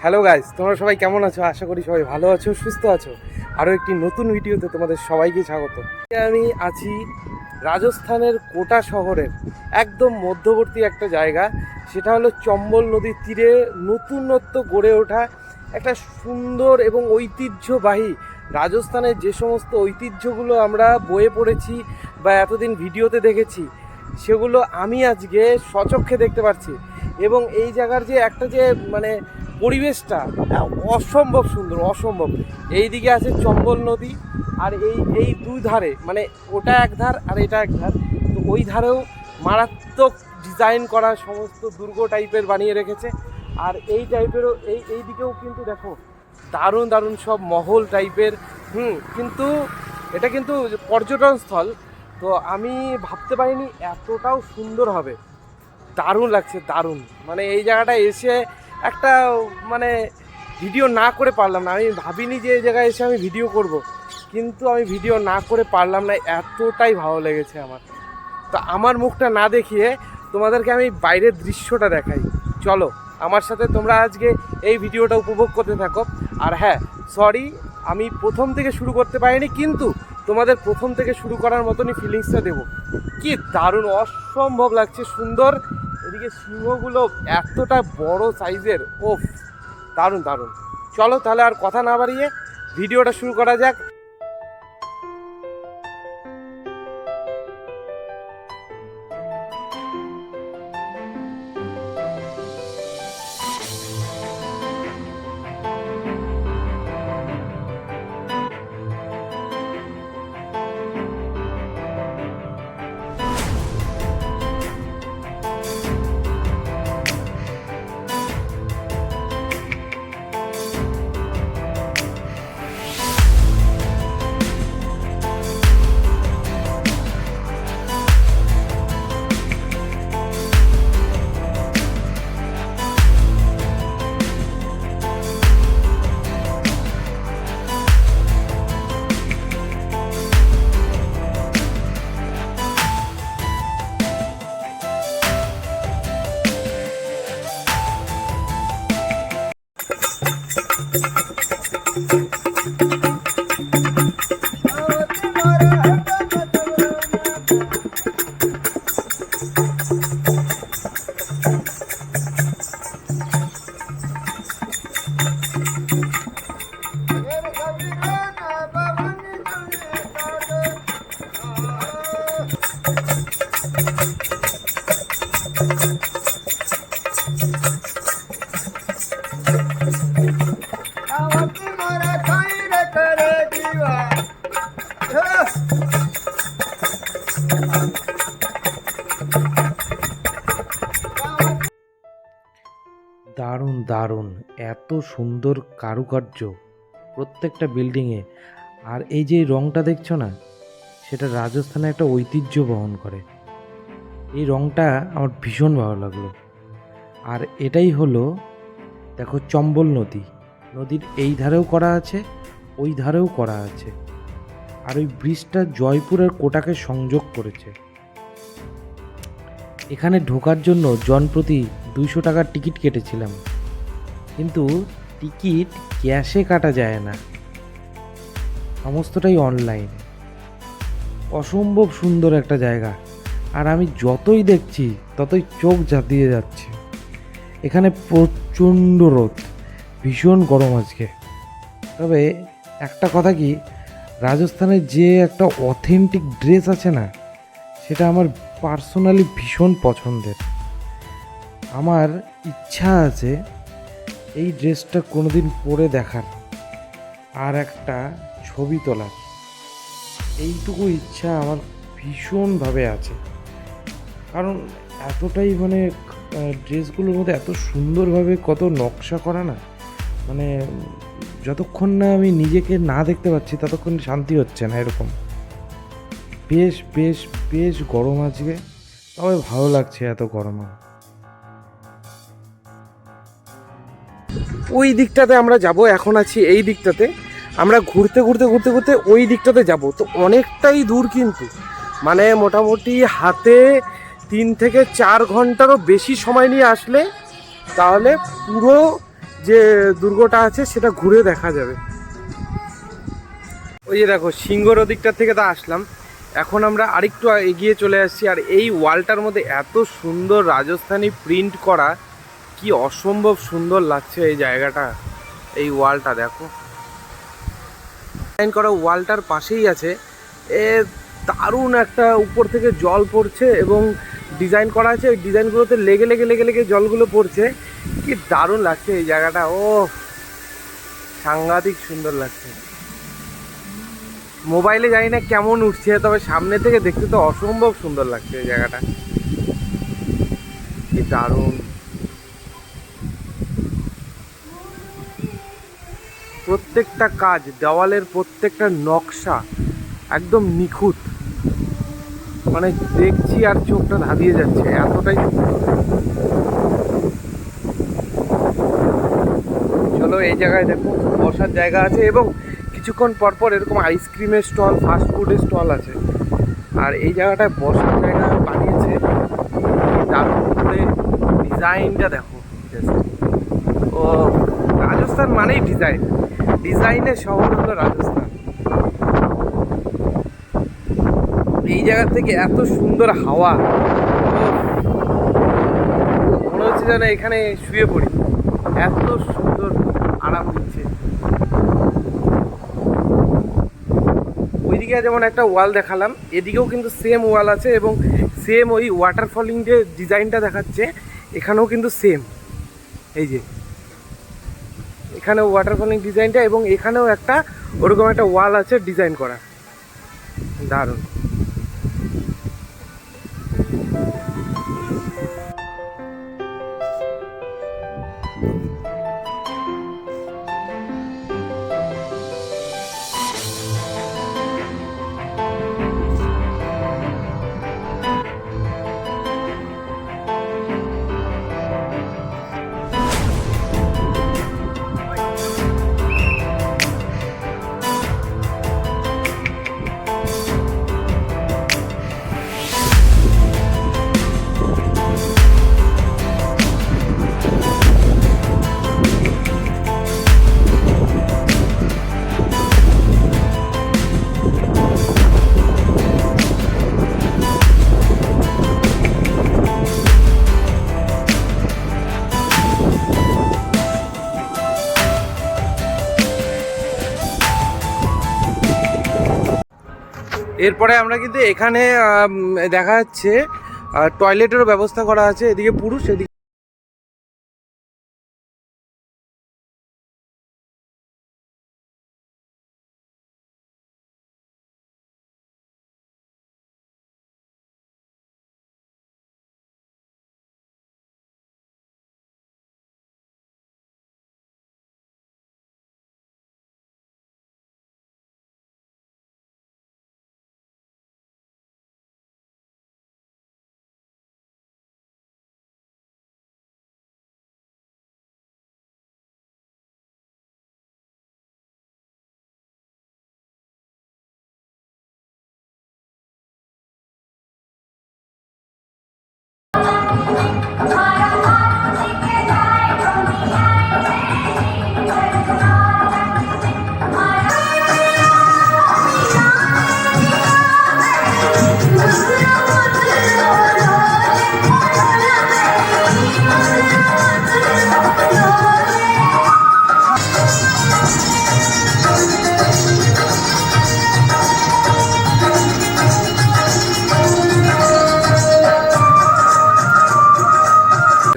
Hello guys, তোমরা সবাই কেমন আছো? আশা করি সবাই ভালো আছো, সুস্থ আছো। আরও একটি নতুন ভিডিওতে তোমাদের সবাইকে স্বাগত। আমি আছি রাজস্থানের কোটা শহরের একদম মধ্যবর্তী একটা জায়গা, সেটা হলো চম্বল নদীর তীরে নতুনত্ব গড়ে ওঠা একটা সুন্দর এবং ঐতিহ্যবাহী রাজস্থানের যে সমস্ত ঐতিহ্যগুলো আমরা বইয়ে পড়েছি বা এতদিন ভিডিওতে দেখেছি, সেগুলো আমি আজকে স্বচক্ষে দেখতে পাচ্ছি। এবং এই জায়গার যে একটা যে পরিবেশটা অসম্ভব সুন্দর, অসম্ভব। এই দিকে আছে চম্বল নদী, আর এই দুই ধারে ওটা এক ধার আর এটা এক ধার, তো ওই ধারেও মারাত্মক ডিজাইন করা সমস্ত দুর্গ টাইপের বানিয়ে রেখেছে। আর এই টাইপেরও এই দিকেও কিন্তু দেখো দারুণ দারুণ সব মহল টাইপের। কিন্তু এটা কিন্তু পর্যটন স্থল, তো আমি ভাবতে পারিনি এতটাও সুন্দর হবে। দারুণ লাগছে, দারুণ। এই জায়গাটা এসে একটা ভিডিও না করে পারলাম না। আমি ভাবিনি যে এই জায়গায় এসে আমি ভিডিও করব, কিন্তু আমি ভিডিও না করে পারলাম না, এতটাই ভালো লেগেছে আমার। তো আমার মুখটা না দেখিয়ে তোমাদেরকে আমি বাইরের দৃশ্যটা দেখাই। চলো আমার সাথে তোমরা আজকে এই ভিডিওটা উপভোগ করতে থাকো। আর হ্যাঁ, সরি আমি প্রথম থেকে শুরু করতে পারিনি, কিন্তু তোমাদের প্রথম থেকে শুরু করার মতনই ফিলিংসটা দেবো। কি দারুণ, অসম্ভব লাগছে, সুন্দর। এদিকে সিংহগুলো এতটা বড় সাইজের, ওফ দারুণ দারুণ। চলো তাহলে আর কথা না বাড়িয়ে ভিডিওটা শুরু করা যাক। দারুণ দারুণ, এত সুন্দর কারুকার্য প্রত্যেকটা বিল্ডিংয়ে। আর এই যে রঙটা দেখছো না, সেটা রাজস্থানের একটা ঐতিহ্য বহন করে। এই রঙটা আমার ভীষণ ভালো লাগলো। আর এটাই হলো, দেখো, চম্বল নদী। নদীর এই ধারেও করা আছে, ওই ধারেও করা আছে। আর ওই ব্রিজটা জয়পুরের কোটাকে সংযোগ করেছে। এখানে ঢোকার জন্য জনপ্রতি 200 টাকার টিকিট কেটেছিলাম, কিন্তু টিকিট ক্যাশে কাটা যায় না, সমস্তটাই অনলাইন। অসম্ভব সুন্দর একটা জায়গা, আর আমি যতই দেখছি ততই চোখ জাতিয়ে যাচ্ছে। এখানে প্রচণ্ড রোদ, ভীষণ গরম আজকে। তবে একটা কথা কি, রাজস্থানের যে একটা অথেন্টিক ড্রেস আছে না, সেটা আমার পার্সোনালি ভীষণ পছন্দের। আমার ইচ্ছা আছে এই ড্রেসটা কোনোদিন পরে দেখার আর একটা ছবি তোলার, এইটুকু ইচ্ছা আমার ভীষণভাবে আছে। কারণ এতটাই মানে ড্রেসগুলোর মধ্যে এত সুন্দরভাবে কত নকশা করা না, মানে যতক্ষণ না আমি নিজেকে না দেখতে পাচ্ছি ততক্ষণ শান্তি হচ্ছে না। এরকম বেশ বেশ বেশ গরম আজকে, তবে ভালো লাগছে এত গরমে। ওই দিকটাতে আমরা যাব, এখন আছি এই দিকটাতে। আমরা ঘুরতে ঘুরতে ঘুরতে ঘুরতে ওই দিকটাতে যাব, তো অনেকটাই দূর, কিন্তু মানে মোটামুটি হাতে 3 থেকে 4 ঘন্টারও বেশি সময় নিয়ে আসলে তাহলে পুরো যে দুর্গটা আছে সেটা ঘুরে দেখা যাবে। ওই যে দেখো সিংহর দিকটা থেকে তো আসলাম, এখন আমরা আরেকটু এগিয়ে চলে আসছি। আর এই ওয়ালটার মধ্যে এত সুন্দর রাজস্থানি প্রিন্ট করা, কি অসম্ভব সুন্দর লাগছে এই জায়গাটা। এই ওয়ালটা দেখো, ডিজাইন করা ওয়ালটার পাশেই আছে দারুণ একটা উপর থেকে জল পড়ছে এবং ডিজাইন করা আছে। ওই ডিজাইনগুলোতে লেগে লেগে লেগে লেগে জলগুলো পড়ছে, কি দারুণ লাগছে এই জায়গাটা। ও সাংঘাতিক সুন্দর লাগছে। মোবাইলে জানি না কেমন উঠছে, তবে সামনে থেকে দেখতে তো অসম্ভব সুন্দর লাগছে এই জায়গাটা, কি দারুণ। প্রত্যেকটা কাজ, দেওয়ালের প্রত্যেকটা নকশা একদম নিখুঁত, মানে দেখছি আর চোখটা ধাঁধিয়ে যাচ্ছে, এতটাই সুন্দর। চলো এই জায়গায় দেখো বসার জায়গা আছে এবং কিছুক্ষণ পরপর এরকম আইসক্রিমের স্টল, ফাস্টফুডের স্টল আছে। আর এই জায়গাটায় বসার জায়গা বানিয়েছে দারুণ করে, ডিজাইনটা দেখো। ও রাজস্থান মানেই ডিজাইন, ডিজাইনের শহর হলো রাজস্থান। এই জায়গা থেকে এত সুন্দর হাওয়া, মনে হচ্ছে যেন এখানে শুয়ে পড়ি, এত সুন্দর আরাম দিচ্ছে। ওইদিকে যেমন একটা ওয়াল দেখালাম, এদিকেও কিন্তু সেম ওয়াল আছে এবং সেম ওই ওয়াটারফলিং যে ডিজাইনটা দেখাচ্ছে এখানেও কিন্তু সেম। এই যে এখানেও ওয়াটারফলিং ডিজাইনটা এবং এখানেও একটা ওরকম একটা ওয়াল আছে ডিজাইন করা, দারুণ। এরপরে আমরা কিন্তু এখানে দেখা যাচ্ছে টয়লেটেরও ব্যবস্থা করা আছে, এদিকে পুরুষ এদিকে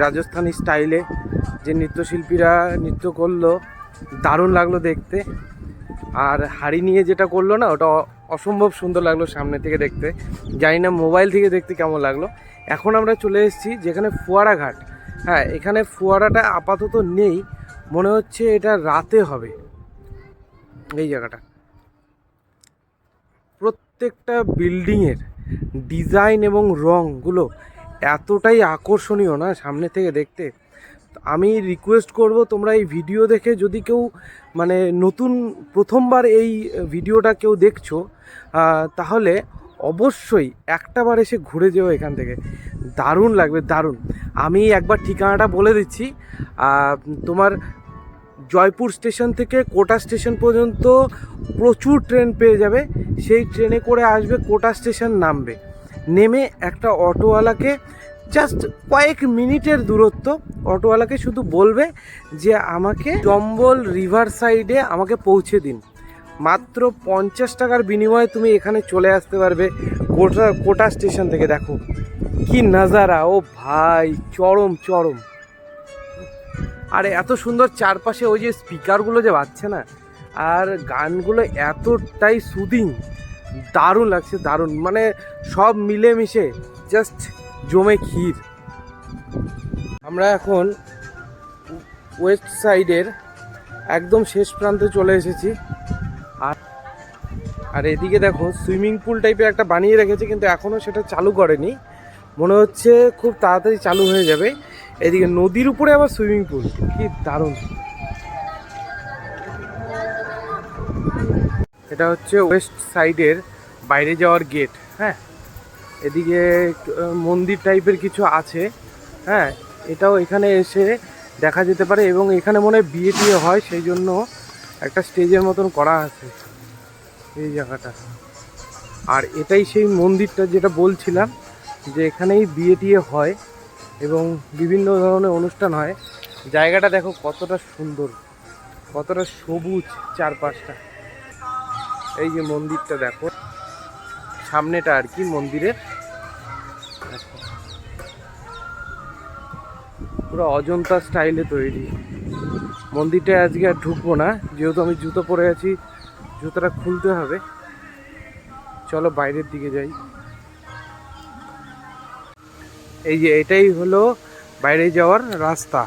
রাজস্থানী স্টাইলে যে নৃত্যশিল্পীরা নৃত্য করলো, দারুণ লাগলো দেখতে। আর হাড়ি নিয়ে যেটা করলো না, ওটা অসম্ভব সুন্দর লাগলো সামনে থেকে দেখতে। জানি না মোবাইল থেকে দেখতে কেমন লাগলো। এখন আমরা চলে এসেছি যেখানে ফোয়ারা ঘাট। হ্যাঁ, এখানে ফোয়ারাটা আপাতত নেই, মনে হচ্ছে এটা রাতে হবে। এই জায়গাটা প্রত্যেকটা বিল্ডিংয়ের ডিজাইন এবং রঙগুলো এতটাই আকর্ষণীয় না সামনে থেকে দেখতে। আমি রিকোয়েস্ট করব, তোমরা এই ভিডিও দেখে যদি কেউ মানে নতুন প্রথমবার এই ভিডিওটা কেউ দেখছো, তাহলে অবশ্যই একটাবার এসে ঘুরে যেও এখান থেকে। দারুণ লাগবে, দারুণ। আমি একবার ঠিকানাটা বলে দিচ্ছি। তোমার জয়পুর স্টেশন থেকে কোটা স্টেশন পর্যন্ত প্রচুর ট্রেন পেয়ে যাবে। সেই ট্রেনে করে আসবে, কোটা স্টেশন নামবে, নেমে একটা অটোওয়ালাকে, জাস্ট কয়েক মিনিটের দূরত্ব, অটোওয়ালাকে শুধু বলবে যে আমাকে চম্বল রিভার সাইডে আমাকে পৌঁছে দিন। মাত্র 50 টাকার বিনিময়ে তুমি এখানে চলে আসতে পারবে কোটা স্টেশন থেকে। দেখো কি নাজারা, ও ভাই, চরম চরম। আর এত সুন্দর চারপাশে ওই যে স্পিকারগুলো যে বাজছে না, আর গানগুলো এতটাই সুদিং, দারুণ লাগছে, দারুণ। মানে সব মিলেমিশে জাস্ট জমে ক্ষীর। আমরা এখন ওয়েস্ট সাইডের একদম শেষ প্রান্তে চলে এসেছি। আর এদিকে দেখো সুইমিং পুল টাইপের একটা বানিয়ে রেখেছে, কিন্তু এখনও সেটা চালু করেনি। মনে হচ্ছে খুব তাড়াতাড়ি চালু হয়ে যাবে। এদিকে নদীর উপরে আবার সুইমিং পুল, কি দারুণ। এটা হচ্ছে ওয়েস্ট সাইডের বাইরে যাওয়ার গেট। হ্যাঁ, এদিকে মন্দির টাইপের কিছু আছে। হ্যাঁ, এটাও এখানে এসে দেখা যেতে পারে, এবং এখানে মনে হয় বিয়ে টিয়ে হয়, সেই জন্য একটা স্টেজের মতন করা আছে এই জায়গাটা। আর এটাই সেই মন্দিরটা যেটা বলছিলাম, যে এখানেই বিয়ে টিয়ে হয় এবং বিভিন্ন ধরনের অনুষ্ঠান হয়। জায়গাটা দেখো কতটা সুন্দর, কতটা সবুজ চারপাশটা। এই যে মন্দিরটা দেখো, সামনেটা আর কি মন্দিরের, পুরো অজন্তা স্টাইলে তৈরি। মন্দিরটায় আজকে আর ঢুকবো না, যেহেতু আমি জুতো পরে আছি, জুতোটা খুলতে হবে। চলো বাইরের দিকে যাই। এই যে এটাই হলো বাইরে যাওয়ার রাস্তা,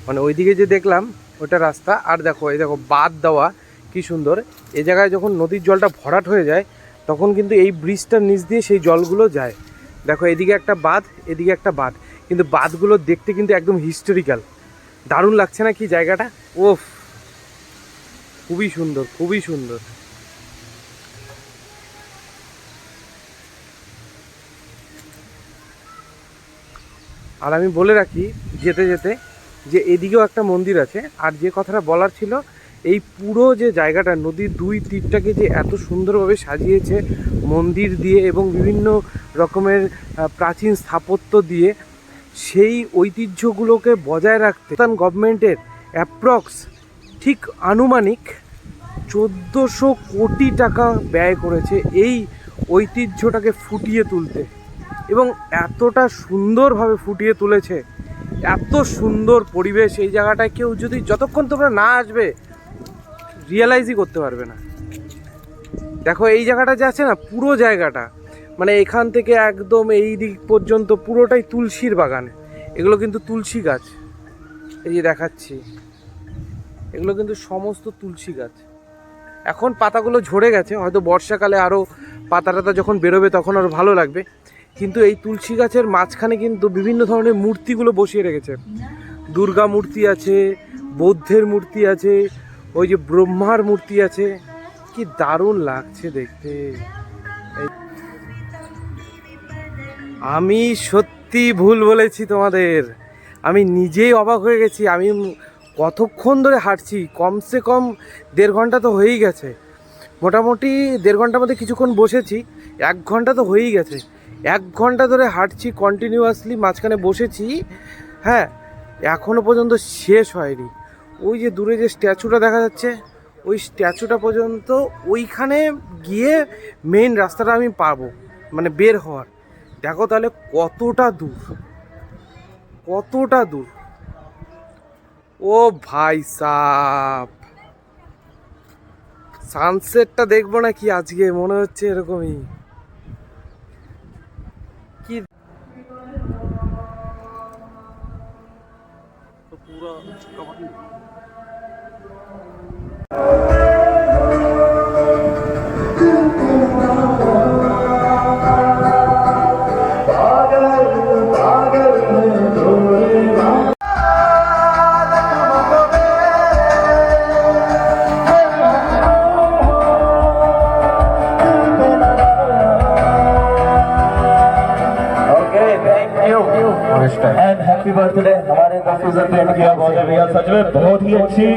মানে ওইদিকে যে দেখলাম ওটা রাস্তা। আর দেখো, এই দেখো বাঁধ দেওয়া, কি সুন্দর। এই জায়গায় যখন নদীর জলটা ভরাট হয়ে যায়, তখন কিন্তু এই ব্রিজটার নিচ দিয়ে সেই জলগুলো যায়। দেখো এদিকে একটা বাঁধ, এদিকে একটা বাঁধ, কিন্তু বাঁধগুলো দেখতে কিন্তু একদম হিস্টোরিক্যাল। দারুণ লাগছে না কি জায়গাটা? ওফ, খুবই সুন্দর, খুবই সুন্দর। আর আমি বলে রাখি যেতে যেতে, যে এদিকেও একটা মন্দির আছে। আর যে কথাটা বলার ছিল, এই পুরো যে জায়গাটা, নদীর দুই তীরটাকে যে এত সুন্দরভাবে সাজিয়েছে মন্দির দিয়ে এবং বিভিন্ন রকমের প্রাচীন স্থাপত্য দিয়ে, সেই ঐতিহ্যগুলোকে বজায় রাখতে গভর্নমেন্টের অ্যাপ্রক্স ঠিক আনুমানিক 1400 কোটি টাকা ব্যয় করেছে এই ঐতিহ্যটাকে ফুটিয়ে তুলতে, এবং এতটা সুন্দরভাবে ফুটিয়ে তুলেছে। এত সুন্দর পরিবেশ এই জায়গাটায়, কেউ যদি যতক্ষণ তোমরা না আসবে রিয়েলাইজই করতে পারবে না। দেখো এই জায়গাটা যে আছে না, পুরো জায়গাটা মানে এখান থেকে একদম এই দিক পর্যন্ত পুরোটাই তুলসীর বাগান। এগুলো কিন্তু তুলসী গাছ, এই যে দেখাচ্ছি, এগুলো কিন্তু সমস্ত তুলসী গাছ। এখন পাতাগুলো ঝরে গেছে, হয়তো বর্ষাকালে আরও পাতা টাতা যখন বেরোবে তখন আরও ভালো লাগবে। কিন্তু এই তুলসী গাছের মাঝখানে কিন্তু বিভিন্ন ধরনের মূর্তিগুলো বসিয়ে রেখেছে। দুর্গা মূর্তি আছে, বৌদ্ধের মূর্তি আছে, ওই যে ব্রহ্মার মূর্তি আছে। কি দারুণ লাগছে দেখতে। আমি সত্যি ভুল বলেছি তোমাদের, আমি নিজেই অবাক হয়ে গেছি। আমি কতক্ষণ ধরে হাঁটছি, কমসে কম 1.5 ঘন্টা তো হয়েই গেছে। মোটামুটি 1.5 ঘন্টার মধ্যে কিছুক্ষণ বসেছি, 1 ঘন্টা তো হয়েই গেছে। 1 ঘন্টা ধরে হাঁটছি কন্টিনিউয়াসলি, মাঝখানে বসেছি। হ্যাঁ, এখনও পর্যন্ত শেষ হয়নি। ওই যে দূরে যে স্ট্যাচুটা দেখা যাচ্ছে, ওই স্ট্যাচুটা পর্যন্ত, ওইখানে গিয়ে মেইন রাস্তাটা আমি পাবো, মানে বের হওয়ার। দেখো তাহলে কতটা দূর। কতটা দূর। ও ভাই সাব, সানসেটটা দেখবো না কি আজকে, মনে হচ্ছে এরকমই। কি পুরো एंड हैप्पी बर्थडे हमारे तफसील पेंट किया बहुत है भैया, सच में बहुत ही अच्छी।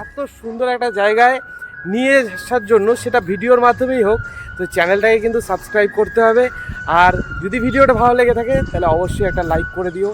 এত সুন্দর একটা জায়গায় নিয়ে আসার জন্য, সেটা ভিডিওর মাধ্যমেই হোক, তো চ্যানেলটাকে কিন্তু সাবস্ক্রাইব করতে হবে। আর যদি ভিডিওটা ভালো লেগে থাকে তাহলে অবশ্যই একটা লাইক করে দিও।